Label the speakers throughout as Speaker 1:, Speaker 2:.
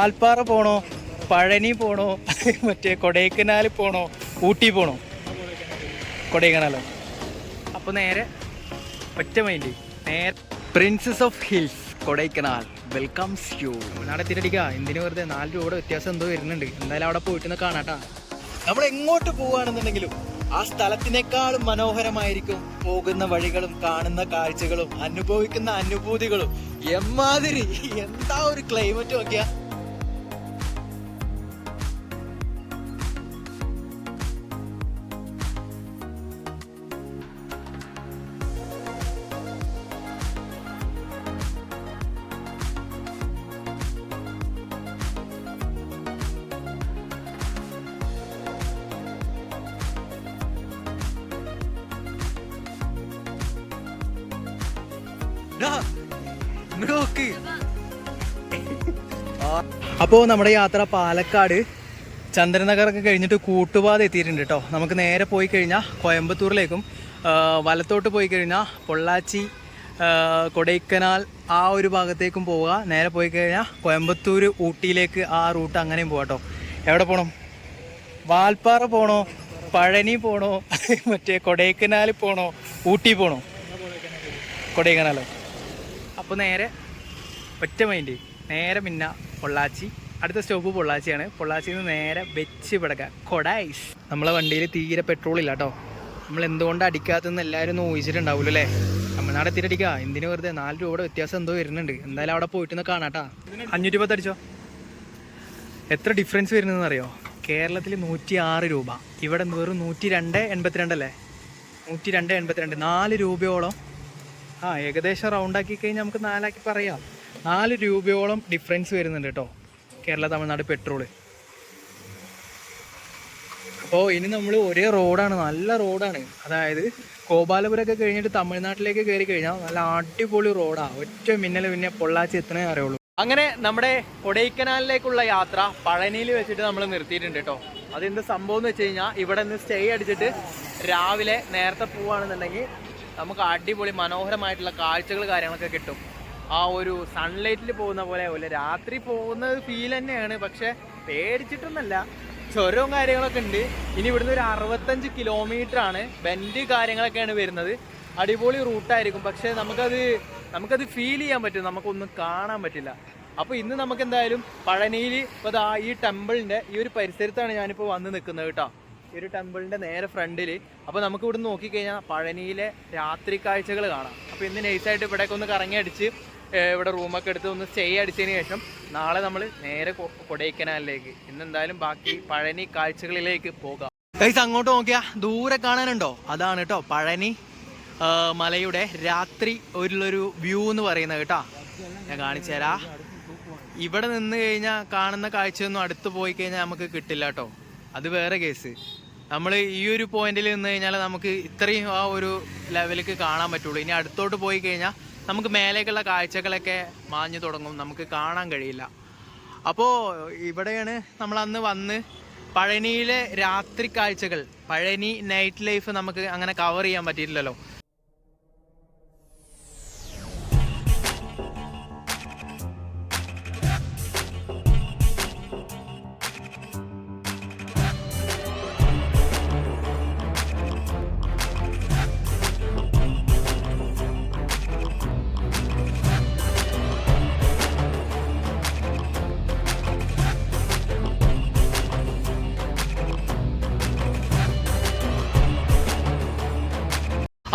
Speaker 1: വാൽപ്പാറ പോണോ, പഴനി പോണോ, മറ്റേ കൊടൈക്കനാൽ പോണോ, ഊട്ടി പോണോ? കൊടൈക്കനാലോ? അപ്പോൾ നേരെ ഒറ്റ മൈൻഡ്, നേരെ princess of hills Kodaikanal welcomes U. നാളെ എത്തിയിട്ടടിക്കുക. എന്തിനു വെറുതെ 4 രൂപയുടെ വ്യത്യാസം എന്തോ വരുന്നുണ്ട്. എന്തായാലും അവിടെ പോയിട്ട് കാണാട്ടാ. നമ്മൾ എങ്ങോട്ട് പോവുകയാണെന്നുണ്ടെങ്കിലും ആ സ്ഥലത്തിനേക്കാളും മനോഹരമായിരിക്കും പോകുന്ന വഴികളും കാണുന്ന കാഴ്ചകളും അനുഭവിക്കുന്ന അനുഭൂതികളും. എമ്മാതിരി എന്താ ഒരു ക്ലൈമറ്റ് നോക്കിയാ. അപ്പോൾ നമ്മുടെ യാത്ര പാലക്കാട് ചന്ദ്രനഗറൊക്കെ കഴിഞ്ഞിട്ട് കൂട്ടുപാത എത്തിയിട്ടുണ്ട് കേട്ടോ. നമുക്ക് നേരെ പോയി കഴിഞ്ഞാൽ കോയമ്പത്തൂരിലേക്കും വലത്തോട്ട് പോയി കഴിഞ്ഞാൽ പൊള്ളാച്ചി, കൊടൈക്കനാൽ ആ ഒരു ഭാഗത്തേക്കും പോവുക. നേരെ പോയി കഴിഞ്ഞാൽ കോയമ്പത്തൂർ, ഊട്ടിയിലേക്ക് ആ റൂട്ട് അങ്ങനെയും പോകാം കേട്ടോ. എവിടെ പോകണം? വാൽപ്പാറ പോണോ, പഴനി പോണോ, മറ്റേ കൊടൈക്കനാൽ പോണോ, ഊട്ടി പോണോ? കൊടൈക്കനാലോ? അപ്പോൾ നേരെ ഒറ്റ മൈൻഡ്, നേരെ പിന്നെ പൊള്ളാച്ചി. അടുത്ത സ്റ്റോപ്പ് പൊള്ളാച്ചിയാണ്. പൊള്ളാച്ചിയിൽ നിന്ന് നേരെ വെച്ച് പിടക്കുക കൊടൈസ്. നമ്മളെ വണ്ടിയിൽ തീരെ പെട്രോൾ ഇല്ല കേട്ടോ. നമ്മൾ എന്തുകൊണ്ട് അടിക്കാത്തെന്ന് എല്ലാവരും ഒന്ന് ഊഹിച്ചിട്ടുണ്ടാവുമല്ലോ അല്ലേ. തമിഴ്നാട് എത്തിയിട്ടടിക്കുക. എന്തിനു വെറുതെ 4 രൂപയുടെ വ്യത്യാസം എന്തോ വരുന്നുണ്ട്. എന്തായാലും അവിടെ പോയിട്ട് കാണാട്ടാ. 510 അടിച്ചോ. എത്ര ഡിഫറൻസ് വരുന്നതെന്ന് അറിയോ? കേരളത്തിൽ 106 രൂപ, ഇവിടെ വെറും 102.82 അല്ലേ? 102.82, 4 രൂപയോളം. ഏകദേശം റൗണ്ടാക്കി കഴിഞ്ഞാൽ നമുക്ക് 4 ആക്കി പറയാം. 4 രൂപയോളം ഡിഫറൻസ് വരുന്നുണ്ട് കേട്ടോ കേരള തമിഴ്നാട് പെട്രോള്. അപ്പോൾ ഇനി നമ്മൾ ഒരേ റോഡാണ്, നല്ല റോഡാണ്. അതായത് ഗോപാലപുരമൊക്കെ കഴിഞ്ഞിട്ട് തമിഴ്നാട്ടിലേക്ക് കയറി കഴിഞ്ഞാൽ നല്ല അടിപൊളി റോഡാണ്. ഒറ്റ മിന്നൽ പിന്നെ പൊള്ളാച്ചി എത്തണേ അറിയുള്ളൂ. അങ്ങനെ നമ്മുടെ കൊടൈക്കനാലിലേക്കുള്ള യാത്ര പഴനിയിൽ വെച്ചിട്ട് നമ്മൾ നിർത്തിയിട്ടുണ്ട് കേട്ടോ. അതെന്ത് സംഭവം എന്ന് വെച്ച് കഴിഞ്ഞാൽ ഇവിടെ നിന്ന് സ്റ്റേ അടിച്ചിട്ട് രാവിലെ നേരത്തെ പോവുകയാണെന്നുണ്ടെങ്കിൽ നമുക്ക് അടിപൊളി മനോഹരമായിട്ടുള്ള കാഴ്ചകൾ കാര്യങ്ങളൊക്കെ കിട്ടും. ആ ഒരു സൺലൈറ്റിൽ പോകുന്ന പോലെ രാത്രി പോകുന്നത് ഫീൽ തന്നെയാണ്. പക്ഷെ പേടിച്ചിട്ടൊന്നല്ല, ചുരവും കാര്യങ്ങളൊക്കെ ഉണ്ട്. ഇനി ഇവിടുന്ന് ഒരു 65 കിലോമീറ്റർ ആണ്. ബെൻഡ് കാര്യങ്ങളൊക്കെയാണ് വരുന്നത്. അടിപൊളി റൂട്ടായിരിക്കും. പക്ഷെ നമുക്കത് ഫീൽ ചെയ്യാൻ പറ്റും, നമുക്കൊന്നും കാണാൻ പറ്റില്ല. അപ്പോൾ ഇന്ന് നമുക്ക് എന്തായാലും പഴനിയിൽ ഇപ്പോൾ ഈ ടെമ്പിളിൻ്റെ ഈ ഒരു പരിസരത്താണ് ഞാനിപ്പോൾ വന്ന് നിൽക്കുന്നത് കേട്ടോ. ഈ ഒരു ടെമ്പിളിൻ്റെ നേരെ ഫ്രണ്ടിൽ. അപ്പോൾ നമുക്ക് ഇവിടുന്ന് നോക്കിക്കഴിഞ്ഞാൽ പഴനിയിലെ രാത്രി കാഴ്ചകൾ കാണാം. അപ്പോൾ ഇന്ന് നൈസായിട്ട് ഇവിടേക്ക് ഒന്ന് കറങ്ങി അടിച്ച് ഇവിടെ റൂമൊക്കെ എടുത്ത് ഒന്ന് സ്റ്റേ അടിച്ചതിന് ശേഷം നാളെ നമ്മൾ നേരെ കൊടൈക്കനാലിലേക്ക്. ഇന്നെന്തായാലും ബാക്കി പഴനി കാഴ്ചകളിലേക്ക് പോകാം. ഗൈസ്, അങ്ങോട്ട് നോക്കിയാൽ ദൂരെ കാണാനുണ്ടോ? അതാണ് കേട്ടോ പഴനി മലയുടെ രാത്രി ഉള്ളൊരു വ്യൂ എന്ന് പറയുന്നത് കേട്ടോ. ഞാൻ കാണിച്ചു തരാം. ഇവിടെ നിന്ന് കഴിഞ്ഞാൽ കാണുന്ന കാഴ്ചയൊന്നും അടുത്ത് പോയി കഴിഞ്ഞാൽ നമുക്ക് കിട്ടില്ല കേട്ടോ. അത് വേറെ കേസ്. നമ്മൾ ഈ ഒരു പോയിന്റിൽ നിന്ന് കഴിഞ്ഞാൽ നമുക്ക് ഇത്രയും ആ ഒരു ലെവലിലേക്ക് കാണാൻ പറ്റുള്ളൂ. ഇനി അടുത്തോട്ട് പോയി കഴിഞ്ഞാൽ നമുക്ക് മേലേക്കുള്ള കാഴ്ചകളൊക്കെ മാഞ്ഞു തുടങ്ങും, നമുക്ക് കാണാൻ കഴിയില്ല. അപ്പോൾ ഇവിടെയാണ് നമ്മൾ അന്ന് വന്ന് പഴനിയിലെ രാത്രി കാഴ്ചകൾ, പഴനി നൈറ്റ് ലൈഫ് നമുക്ക് അങ്ങനെ കവർ ചെയ്യാൻ പറ്റിയിട്ടില്ലല്ലോ.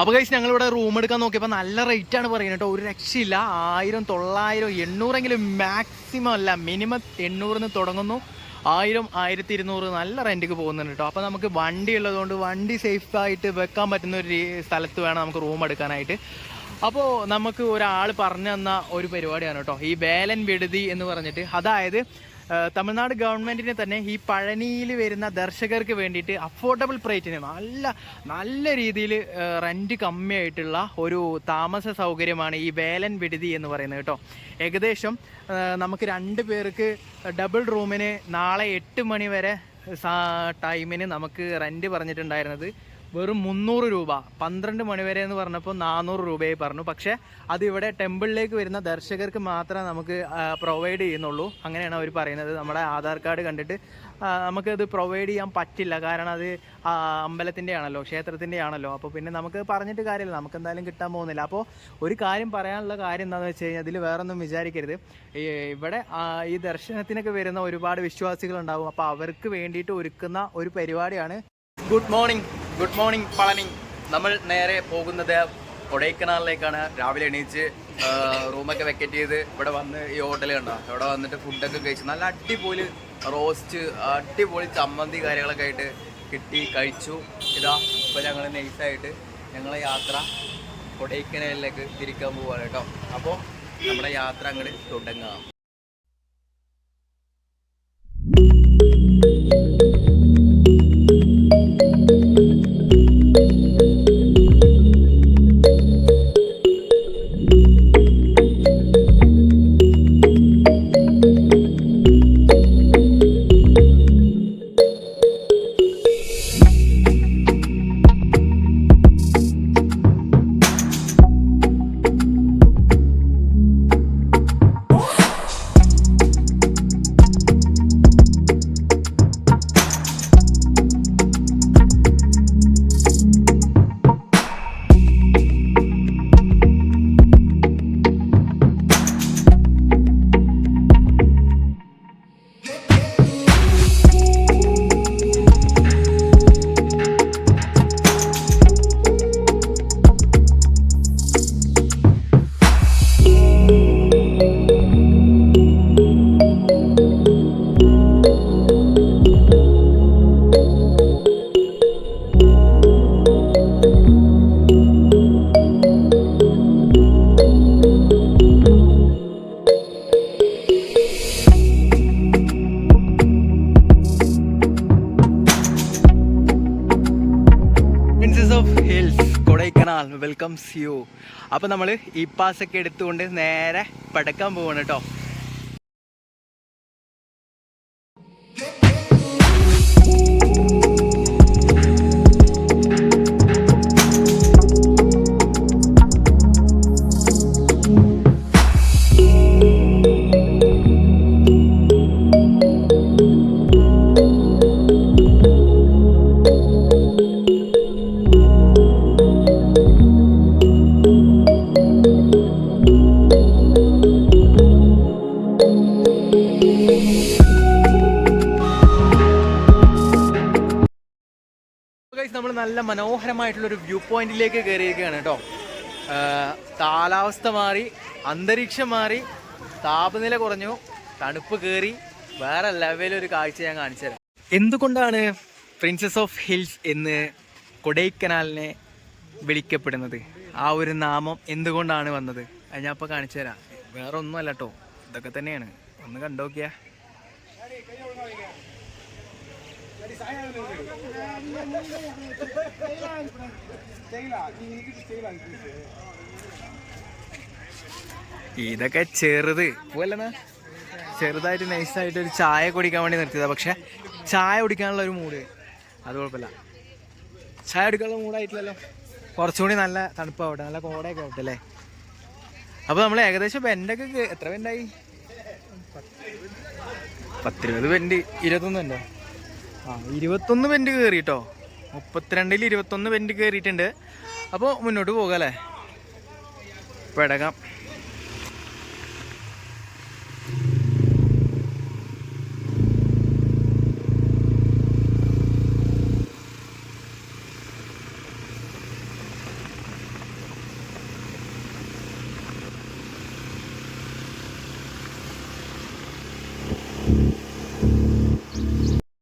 Speaker 1: അപ്പോൾ ഗൈസ്, ഞങ്ങളിവിടെ റൂം എടുക്കാൻ നോക്കിയപ്പോൾ നല്ല റേറ്റാണ് പറയുന്നത് കേട്ടോ. ഒരു രക്ഷയില്ല. 1000, 900, 800 മാക്സിമം അല്ല, മിനിമം 800 തുടങ്ങുന്നു. 1000, 1200 നല്ല റെൻറ്റിക്ക് പോകുന്നുണ്ട് കേട്ടോ. അപ്പോൾ നമുക്ക് വണ്ടി ഉള്ളതുകൊണ്ട് വണ്ടി സേഫായിട്ട് വെക്കാൻ പറ്റുന്ന ഒരു സ്ഥലത്ത് വേണം നമുക്ക് റൂം എടുക്കാനായിട്ട്. അപ്പോൾ നമുക്ക് ഒരാൾ പറഞ്ഞു തന്ന ഒരു പരിപാടിയാണ് കേട്ടോ ഈ വേലൻ വിടുതി എന്ന് പറഞ്ഞിട്ട്. അതായത് തമിഴ്നാട് ഗവൺമെൻറ്റിന് തന്നെ ഈ പഴനിയിൽ വരുന്ന ദർശകർക്ക് വേണ്ടിയിട്ട് അഫോർഡബിൾ പ്രൈസിന് നല്ല രീതിയിൽ റെൻറ്റ് കമ്മിയായിട്ടുള്ള ഒരു താമസ സൗകര്യമാണ് ഈ വേലൻ വിടുതി എന്ന് പറയുന്നത് കേട്ടോ. ഏകദേശം നമുക്ക് 2 പേർക്ക് ഡബിൾ റൂമിന് നാളെ 8 മണി വരെ ടൈമിന് നമുക്ക് റെൻറ്റ് പറഞ്ഞിട്ടുണ്ടായിരുന്നത് വെറും 300 രൂപ. 12 മണി വരെ എന്ന് പറഞ്ഞപ്പോൾ 400 രൂപയായി പറഞ്ഞു. പക്ഷേ അതിവിടെ ടെമ്പിളിലേക്ക് വരുന്ന ദർശകർക്ക് മാത്രമേ നമുക്ക് പ്രൊവൈഡ് ചെയ്യുന്നുള്ളൂ. അങ്ങനെയാണ് അവർ പറയുന്നത്. നമ്മുടെ ആധാർ കാർഡ് കണ്ടിട്ട് നമുക്കത് പ്രൊവൈഡ് ചെയ്യാൻ പറ്റില്ല. കാരണം അത് അമ്പലത്തിൻ്റെ ആണല്ലോ, ക്ഷേത്രത്തിൻ്റെ ആണല്ലോ. അപ്പോൾ പിന്നെ നമുക്ക് പറഞ്ഞിട്ട് കാര്യമില്ല, നമുക്ക് എന്തായാലും കിട്ടാൻ പോകുന്നില്ല. അപ്പോൾ ഒരു കാര്യം പറയാനുള്ള കാര്യം എന്താണെന്ന് വെച്ച് കഴിഞ്ഞാൽ, അതിൽ വേറൊന്നും വിചാരിക്കരുത്. ഇവിടെ ഈ ദർശനത്തിനൊക്കെ വരുന്ന ഒരുപാട് വിശ്വാസികളുണ്ടാവും. അപ്പോൾ അവർക്ക് വേണ്ടിയിട്ട് ഒരുക്കുന്ന ഒരു പരിപാടിയാണ്. Good morning Palani. നമ്മൾ നേരെ പോകുന്നത് കൊടൈക്കനാലിലേക്കാണ്. രാവിലെ എണീച്ച് റൂമൊക്കെ വെക്കറ്റ് ചെയ്ത് ഇവിടെ വന്ന് ഈ ഹോട്ടൽ കണ്ടോ, ഇവിടെ വന്നിട്ട് ഫുഡൊക്കെ കഴിച്ചു. നല്ല അടിപൊളി റോസ്റ്റ്, അടിപൊളി ചമ്മന്തി കാര്യങ്ങളൊക്കെ ആയിട്ട് കിട്ടി, കഴിച്ചു. ഇതാ ഇപ്പോൾ ഞങ്ങൾ നൈസായിട്ട് ഞങ്ങളെ യാത്ര കൊടൈക്കനാലിലേക്ക് തിരിക്കാൻ പോവുകയാണ് കേട്ടോ. അപ്പോൾ നമ്മുടെ യാത്ര അങ്ങോട്ട് തുടങ്ങാം. Welcomes U. അപ്പോൾ നമ്മൾ ഈ പാസ്സൊക്കെ എടുത്തുകൊണ്ട് നേരെ പടക്കാൻ പോവാണ് കേട്ടോ. നമ്മൾ നല്ല മനോഹരമായിട്ടുള്ളൊരു വ്യൂ പോയിന്റിലേക്ക് കയറിയിരിക്കുകയാണ് കേട്ടോ. കാലാവസ്ഥ മാറി, അന്തരീക്ഷം മാറി, താപനില കുറഞ്ഞു, തണുപ്പ് കയറി, വേറെ ലെവലൊരു കാഴ്ച ഞാൻ കാണിച്ചു തരാം. എന്തുകൊണ്ടാണ് പ്രിൻസസ് ഓഫ് ഹിൽസ് എന്ന് കൊടൈക്കനാലിനെ വിളിക്കപ്പെടുന്നത്? ആ ഒരു നാമം എന്തുകൊണ്ടാണ് വന്നത്? അത് ഞാൻ ഇപ്പോൾ കാണിച്ചു തരാം. വേറെ ഒന്നും അല്ല കേട്ടോ, ഇതൊക്കെ തന്നെയാണ്. ഒന്ന് കണ്ടോക്കിയാ. ഇതൊക്കെ പോലഎന്നാ ചെറുതായിട്ട് നൈസായിട്ട് ഒരു ചായ കുടിക്കാൻ വേണ്ടി നിർത്തിയതാ. പക്ഷെ ചായ കുടിക്കാനുള്ള ഒരു മൂഡ് അത് കുഴപ്പമില്ല. ചായ കുടിക്കാനുള്ള മൂഡായിട്ടില്ലല്ലോ. കുറച്ചുകൂടി നല്ല തണുപ്പാവട്ടെ, നല്ല കോടയൊക്കെ ആവട്ടെ അല്ലേ. അപ്പോൾ നമ്മൾ ഏകദേശം ബെൻഡൊക്കെ എത്ര ബെൻഡായി? 10-20 ബെൻഡ്, 21 ബെൻഡോ? 21 ബെൻഡ് കയറി കേട്ടോ. 32-ൽ 21 ബെൻഡ് കയറിയിട്ടുണ്ട്. അപ്പോൾ മുന്നോട്ട് പോകാം അല്ലേ, പെടകാം.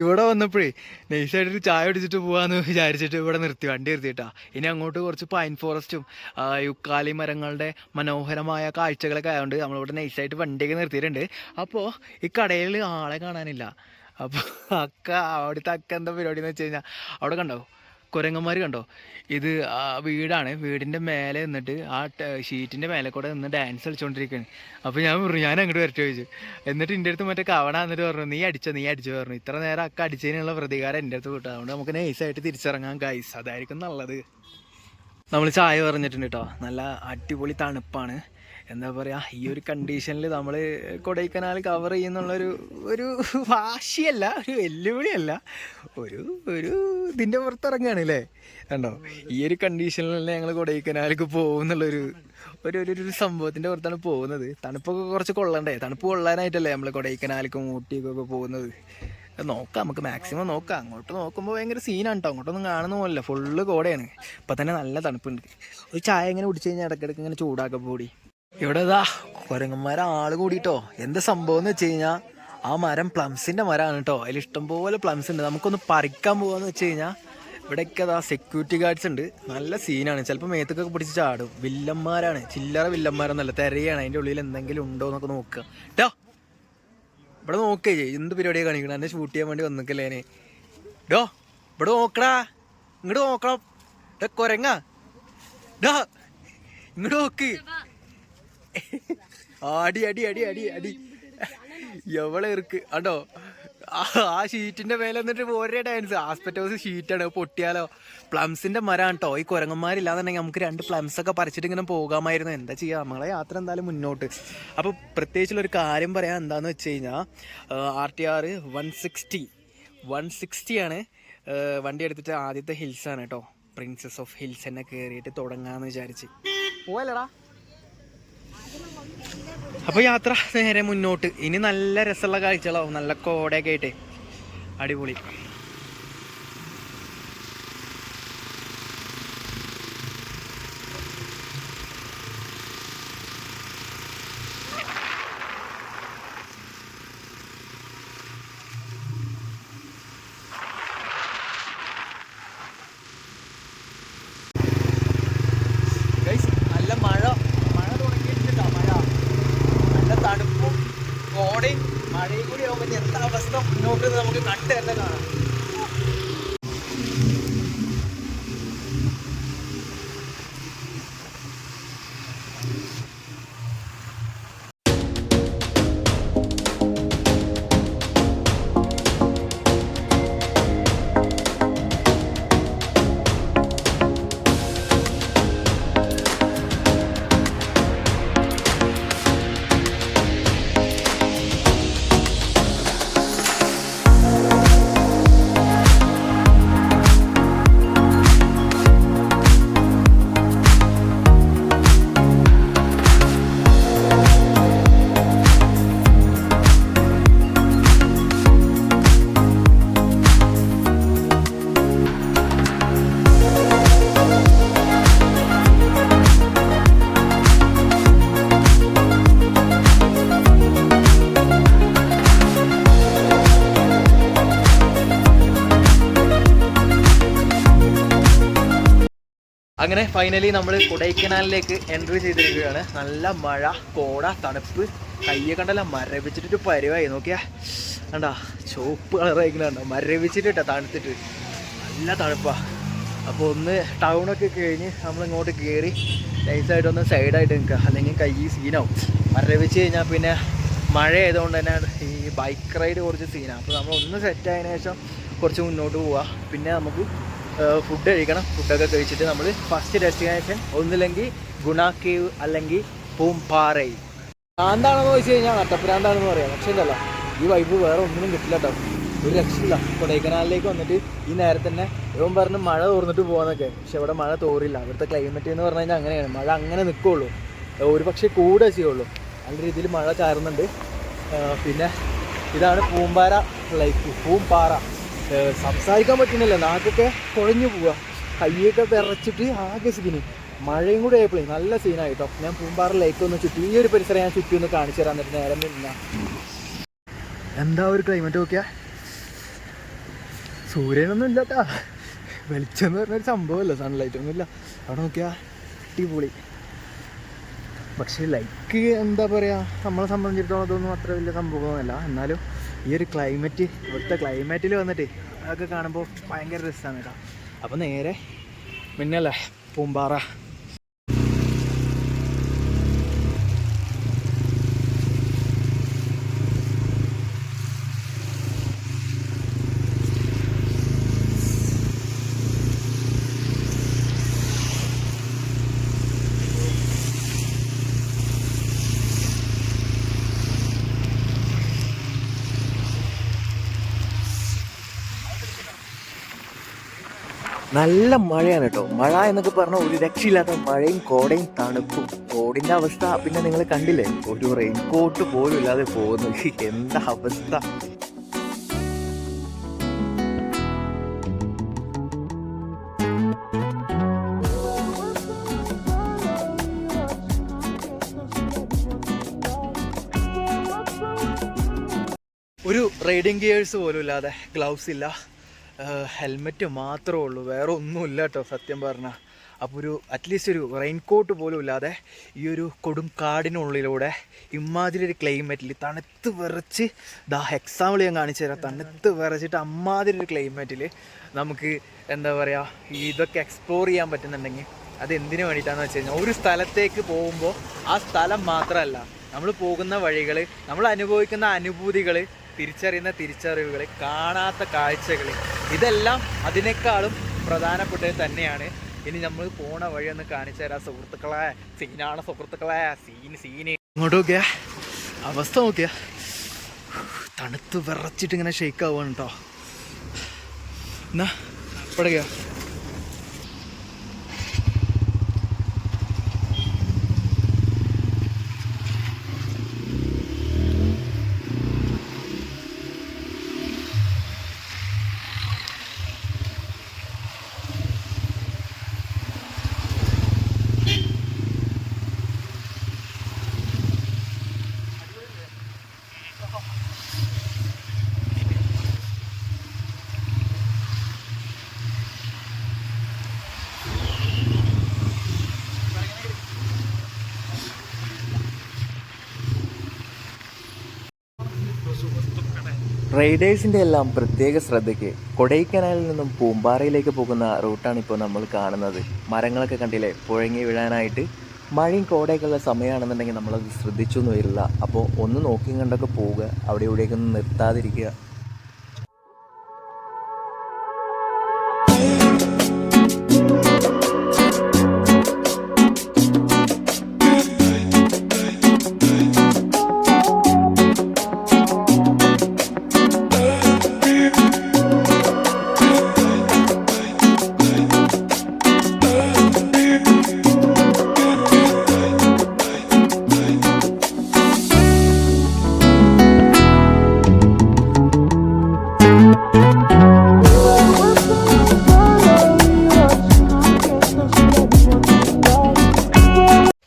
Speaker 1: ഇവിടെ വന്നപ്പോഴേ നൈസായിട്ടൊരു ചായ കുടിച്ചിട്ട് പോകാമെന്ന് വിചാരിച്ചിട്ട് ഇവിടെ വണ്ടി നിർത്തിയിട്ടാ. ഇനി അങ്ങോട്ട് കുറച്ച് പൈൻ ഫോറസ്റ്റും യുക്കാലി മരങ്ങളുടെ മനോഹരമായ കാഴ്ചകളൊക്കെ ആയതുകൊണ്ട് നമ്മളിവിടെ നൈസായിട്ട് വണ്ടിയൊക്കെ നിർത്തിയിട്ടുണ്ട്. അപ്പോൾ ഈ കടയിൽ ആളെ കാണാനില്ല. അപ്പോൾ അവിടുത്തെ എന്താ പരിപാടി എന്ന് വെച്ച് കഴിഞ്ഞാൽ, അവിടെ കണ്ടോ കുരങ്ങന്മാർ കണ്ടോ, ഇത് വീടാണ്, വീടിൻ്റെ മേലെ നിന്നിട്ട് ആ ഷീറ്റിൻ്റെ മേലെ കൂടെ നിന്ന് ഡാൻസ് കളിച്ചുകൊണ്ടിരിക്കുകയാണ്. അപ്പോൾ ഞാൻ പറഞ്ഞു ഞാൻ അങ്ങോട്ട് വരട്ടെ ചോദിച്ചു. എന്നിട്ട് എൻ്റെ അടുത്ത് മറ്റേ കവണ എന്നിട്ട് പറഞ്ഞു നീ അടിച്ചു പറഞ്ഞു. ഇത്ര നേരം അക്ക അടിച്ചതിനുള്ള പ്രതികാരം എൻ്റെ അടുത്ത് കിട്ടും. അതുകൊണ്ട് നമുക്ക് നൈസായിട്ട് തിരിച്ചിറങ്ങാം ഗൈസ്, അതായിരിക്കും നല്ലത്. നമ്മൾ ചായ പറഞ്ഞിട്ടുണ്ട് കേട്ടോ, നല്ല അടിപൊളി തണുപ്പാണ്. എന്താ പറയുക, ഈ ഒരു കണ്ടീഷനിൽ നമ്മൾ കൊടൈക്കനാൽ കവർ ചെയ്യുന്നുള്ളൊരു വാശിയല്ല, ഒരു വെല്ലുവിളിയല്ല, ഒരു ഇതിൻ്റെ പുറത്തിറങ്ങുകയാണ് അല്ലേ. കണ്ടോ, ഈ ഒരു കണ്ടീഷനിൽ തന്നെ ഞങ്ങൾ കൊടൈക്കനാലേക്ക് പോകുന്നുള്ളൊരു സംഭവത്തിൻ്റെ പുറത്താണ് പോകുന്നത്. തണുപ്പൊക്കെ കുറച്ച് കൊള്ളണ്ടേ, തണുപ്പ് കൊള്ളാനായിട്ടല്ലേ നമ്മൾ കൊടൈക്കനാലിലേക്കും ഊട്ടിക്കൊക്കെ പോകുന്നത്. നോക്കാം, നമുക്ക് മാക്സിമം നോക്കാം. അങ്ങോട്ട് നോക്കുമ്പോൾ ഭയങ്കര സീനാണ് കേട്ടോ, അങ്ങോട്ടൊന്നും കാണുന്ന പോലല്ല, ഫുള്ള് കോടയാണ്. ഇപ്പം തന്നെ നല്ല തണുപ്പുണ്ട്. ഒരു ചായ ഇങ്ങനെ കുടിച്ച് കഴിഞ്ഞാൽ ഇടയ്ക്കിടയ്ക്ക് ഇങ്ങനെ ചൂടാക്കാൻ കൂടി. ഇവിടെ ഇതാ കുരങ്ങന്മാരെ ആള് കൂടിയിട്ടോ. എന്താ സംഭവം എന്ന് വെച്ച് കഴിഞ്ഞാൽ ആ മരം പ്ലംസിൻ്റെ മരമാണ് കേട്ടോ. അതിൽ ഇഷ്ടംപോലെ പ്ലംസ് ഉണ്ട്. നമുക്കൊന്ന് പറിക്കാൻ പോകാമെന്ന് വെച്ച് കഴിഞ്ഞാൽ ഇവിടെയൊക്കെ അതാ സെക്യൂരിറ്റി ഗാർഡ്സ് ഉണ്ട്. നല്ല സീനാണ്. ചിലപ്പോൾ മേത്തൊക്കെ പിടിച്ച് ചാടും. വില്ലന്മാരാണ്, ചില്ലറ വില്ലന്മാരൊന്നല്ല, തിരയാണ്. അതിൻ്റെ ഉള്ളിൽ എന്തെങ്കിലും ഉണ്ടോ എന്നൊക്കെ നോക്കുക കേട്ടോ. ഇവിടെ നോക്കേ, എന്ത് പരിപാടിയാണ് കാണിക്കണം, എന്നെ ഷൂട്ട് ചെയ്യാൻ വേണ്ടി വന്നിക്കല്ലേ ഞാൻ. ഡോ ഇവിടെ നോക്കടാ, ഇങ്ങോട്ട് നോക്കണം. ഡേ കൊരങ്ങ, ഡാ ഇങ്ങോട്ട് നോക്ക്. അടി അടി അടി അടി അടി എവളെ ഇருக்கு അണ്ടോ. ആ ഷീറ്റിന്റെ മേലെ എന്നിട്ട് ഒരേ ഡാൻസ്. ആസ്പെറ്റോസ് ഷീറ്റാണ്, പൊട്ടിയാലോ. പ്ലംസിന്റെ മരമാണ് കേട്ടോ. ഈ കുരങ്ങന്മാരില്ലാന്നുണ്ടെങ്കിൽ നമുക്ക് 2 പ്ലംസ് ഒക്കെ പറിച്ചിട്ട് ഇങ്ങനെ പോകാമായിരുന്നു. എന്താ ചെയ്യുക, നമ്മളെ യാത്ര എന്തായാലും മുന്നോട്ട്. അപ്പോൾ പ്രത്യേകിച്ചുള്ളൊരു കാര്യം പറയാൻ എന്താണെന്ന് വെച്ച് കഴിഞ്ഞാൽ RTR 160 ആണ് വണ്ടി എടുത്തിട്ട് ആദ്യത്തെ ഹിൽസാണ് കേട്ടോ. പ്രിൻസസ് ഓഫ് ഹിൽസ് തന്നെ കയറിയിട്ട് തുടങ്ങാമെന്ന് വിചാരിച്ച് പോയല്ലടാ. അപ്പോൾ യാത്ര നേരെ മുന്നോട്ട്. ഇനി നല്ല രസമുള്ള കാഴ്ചകളാവും, നല്ല കോടയൊക്കെ ആയിട്ട് അടിപൊളി. നല്ല മഴ തുടങ്ങിയിട്ടുണ്ട്. നല്ല തണുപ്പും കോടയും മഴയും കൂടി ആകുമ്പോൾ എന്താ അവസ്ഥ മുന്നോട്ട് നമുക്ക് കണ്ട് തന്നെ കാണാം. അങ്ങനെ ഫൈനലി നമ്മൾ കൊടൈക്കനാലിലേക്ക് എൻട്രി ചെയ്തിരിക്കുകയാണ്. നല്ല മഴ, കോട, തണുപ്പ്, കയ്യെ കണ്ടല്ല മരവിച്ചിട്ട് പരിവായി. നോക്കിയാ കണ്ടാ, ചുവപ്പ് കളറായിക്കണോ, മരവിച്ചിട്ടാ തണുത്തിട്ട് നല്ല തണുപ്പാ. അപ്പോൾ ഒന്ന് ടൗണൊക്കെ കഴിഞ്ഞ് നമ്മളിങ്ങോട്ട് കയറി നൈസായിട്ടൊന്ന് സൈഡായിട്ട് നിൽക്കുക, അല്ലെങ്കിൽ കൈ സീനാവും. മരവിച്ച് കഴിഞ്ഞാൽ പിന്നെ മഴ ആയതുകൊണ്ട് തന്നെ ഈ ബൈക്ക് റൈഡ് കുറച്ച് സീനാണ്. അപ്പോൾ നമ്മളൊന്ന് സെറ്റായതിനു ശേഷം കുറച്ച് മുന്നോട്ട് പോവുക. പിന്നെ നമുക്ക് ഫുഡ് കഴിക്കണം. ഫുഡൊക്കെ കഴിച്ചിട്ട് നമ്മൾ ഫസ്റ്റ് ഡെസ്റ്റിനേഷൻ ഒന്നില്ലെങ്കിൽ ഗുണ കേവ് അല്ലെങ്കിൽ പൂമ്പാറൈ. ഭ്രാന്താണെന്ന് ചോദിച്ചു കഴിഞ്ഞാൽ നട്ടപ്രാന്താണെന്ന് പറയാം. പക്ഷേ ഉണ്ടല്ലോ, ഈ വൈബ് വേറെ ഒന്നിനും കിട്ടില്ല കേട്ടോ, ഒരു രക്ഷയില്ല. കൊടൈക്കനാലിലേക്ക് വന്നിട്ട് ഈ നേരത്തെ തന്നെ ഇവൻ പറഞ്ഞ് മഴ തോർന്നിട്ട് പോകാന്നൊക്കെ, പക്ഷെ ഇവിടെ മഴ തോറില്ല. ഇവിടുത്തെ ക്ലൈമറ്റ് എന്ന് പറഞ്ഞു കഴിഞ്ഞാൽ അങ്ങനെയാണ്, മഴ അങ്ങനെ നിൽക്കുകയുള്ളൂ, ഒരു പക്ഷേ കൂടെ ചെയ്യുള്ളൂ. നല്ല രീതിയിൽ മഴ ചാരുന്നുണ്ട്. പിന്നെ ഇതാണ് പൂമ്പാറ ലൈക്ക്, പൂമ്പാറ. സംസാരിക്കാൻ പറ്റുന്നില്ല, നാക്കൊക്കെ കുഴഞ്ഞു പോവുക, കയ്യൊക്കെ വിറച്ചിട്ട് ആകെ സീന്. മഴയും കൂടെ ആയപ്പോഴേ നല്ല സീനായിട്ടോ. ഞാൻ പൂമ്പാറ ലേക്ക് ഒന്ന് ചുറ്റി, ഈ ഒരു പരിസരം ഞാൻ ചുറ്റി ഒന്ന് കാണിച്ചു തരാൻ. എന്നിട്ട് നേരം നിന്ന എന്താ ഒരു ക്ലൈമറ്റ് നോക്കിയാ, സൂര്യനൊന്നും ഇല്ലട്ടാ, വെളിച്ചം എന്ന് പറഞ്ഞൊരു സംഭവമല്ല, സൺലൈറ്റ് ഒന്നും ഇല്ല. അവിടെ നോക്കിയാ അടിപൊളി. പക്ഷേ ലൈക്ക് എന്താ പറയുക, നമ്മളെ സംബന്ധിച്ചിടത്തോളം അതൊന്നും അത്ര വലിയ സംഭവമൊന്നുമല്ല. എന്നാലും ഈ ഒരു ക്ലൈമറ്റ്, ഇവിടുത്തെ ക്ലൈമറ്റിൽ വന്നിട്ട് അതൊക്കെ കാണുമ്പോൾ ഭയങ്കര രസമാണ് കേട്ടോ. അപ്പോൾ നേരെ മിന്നല്ലേ പൂമ്പാറ. നല്ല മഴയാണ് കേട്ടോ. മഴ എന്നൊക്കെ പറഞ്ഞാൽ ഒരു രക്ഷയില്ലാത്ത മഴയും കോടയും തണുപ്പും. റോഡിന്റെ അവസ്ഥ പിന്നെ നിങ്ങൾ കണ്ടില്ലേ, ഒരു റെയിൻകോട്ട് പോലും ഇല്ലാതെ പോകുന്നു. എന്താ അവസ്ഥ. ഒരു റൈഡിങ് ഗിയേഴ്സ് പോലും ഇല്ലാതെ, ഗ്ലൗസ് ഇല്ല, ഹെൽമെറ്റ് മാത്രമേ ഉള്ളൂ, വേറെ ഒന്നുമില്ല കേട്ടോ സത്യം പറഞ്ഞാൽ. അപ്പോൾ ഒരു അറ്റ്ലീസ്റ്റ് ഒരു റെയിൻകോട്ട് പോലും ഇല്ലാതെ ഈ ഒരു കൊടും കാടിനുള്ളിലൂടെ ഇമാതിരി ഒരു ക്ലൈമറ്റിൽ തണുത്ത് വിറച്ച്, എക്സാമ്പിൾ ഞാൻ കാണിച്ചു തരാം, തണുത്ത് വിറച്ചിട്ട് അമ്മാതിരി ഒരു ക്ലൈമറ്റിൽ നമുക്ക് എന്താ പറയുക ഇതൊക്കെ എക്സ്പ്ലോർ ചെയ്യാൻ പറ്റുന്നുണ്ടെങ്കിൽ അത് എന്തിനു വേണ്ടിയിട്ടാണെന്ന് വെച്ച് കഴിഞ്ഞാൽ, ഒരു സ്ഥലത്തേക്ക് പോകുമ്പോൾ ആ സ്ഥലം മാത്രമല്ല, നമ്മൾ പോകുന്ന വഴികൾ, നമ്മൾ അനുഭവിക്കുന്ന അനുഭൂതികൾ, തിരിച്ചറിയുന്ന തിരിച്ചറിവുകൾ, കാണാത്ത കാഴ്ചകൾ, ഇതെല്ലാം അതിനേക്കാളും പ്രധാനപ്പെട്ടത് തന്നെയാണ്. ഇനി നമ്മൾ പോണ വഴി ഒന്ന് കാണിച്ചു തരാം സുഹൃത്തുക്കളെ. സീനാണ് സുഹൃത്തുക്കളെ, സീന്. ഇങ്ങോട്ട് നോക്കിയാ അവസ്ഥ നോക്കിയാ, തണുത്ത് വിറച്ചിട്ട് ഇങ്ങനെ ഷെയ്ക്ക് ആവുകയാണ് കേട്ടോ. എന്നാ ഇപ്പഴൊക്കെയാ റൈഡേഴ്സിൻ്റെ എല്ലാം പ്രത്യേക ശ്രദ്ധയ്ക്ക് കൊടൈക്കനാലിൽ നിന്നും പൂമ്പാറയിലേക്ക് പോകുന്ന റൂട്ടാണ് ഇപ്പോൾ നമ്മൾ കാണുന്നത്. മരങ്ങളൊക്കെ കണ്ടില്ലേ പുഴങ്ങി വീഴാനായിട്ട്. മഴയും കോടയൊക്കെയുള്ള സമയമാണെന്നുണ്ടെങ്കിൽ നമ്മളത് ശ്രദ്ധിച്ചൊന്നും വരില്ല. അപ്പോൾ ഒന്ന് നോക്കിയും കണ്ടൊക്കെ പോവുക, അവിടെ ഇവിടേക്കൊന്നും നിർത്താതിരിക്കുക.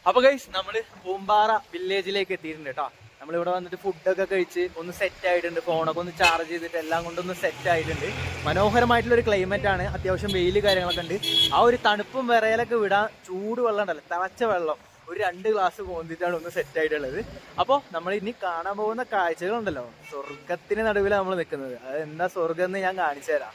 Speaker 1: അപ്പോൾ ഗൈസ് നമ്മൾ പൂമ്പാറ വില്ലേജിലേക്ക് എത്തിയിട്ടുണ്ട് കേട്ടോ. നമ്മളിവിടെ വന്നിട്ട് ഫുഡൊക്കെ കഴിച്ച് ഒന്ന് സെറ്റ് ആയിട്ടുണ്ട്, ഫോണൊക്കെ ഒന്ന് ചാർജ് ചെയ്തിട്ട് എല്ലാം കൊണ്ടൊന്ന് സെറ്റ് ആയിട്ടുണ്ട്. മനോഹരമായിട്ടുള്ളൊരു ക്ലൈമറ്റ് ആണ്, അത്യാവശ്യം വെയിൽ കാര്യങ്ങളൊക്കെ ഉണ്ട്. ആ ഒരു തണുപ്പും വിറയലൊക്കെ വിടാൻ ചൂട് വെള്ളം ഉണ്ടല്ലോ, തിളച്ച വെള്ളം ഒരു 2 ഗ്ലാസ് പോന്നിട്ടാണ് ഒന്ന് സെറ്റ് ആയിട്ടുള്ളത്. അപ്പോൾ നമ്മൾ ഇനി കാണാൻ പോകുന്ന കാഴ്ചകളുണ്ടല്ലോ, സ്വർഗത്തിന് നടുവിലാണ് നമ്മൾ നിൽക്കുന്നത്. അത് എന്താ സ്വർഗം എന്ന് ഞാൻ കാണിച്ചു തരാം.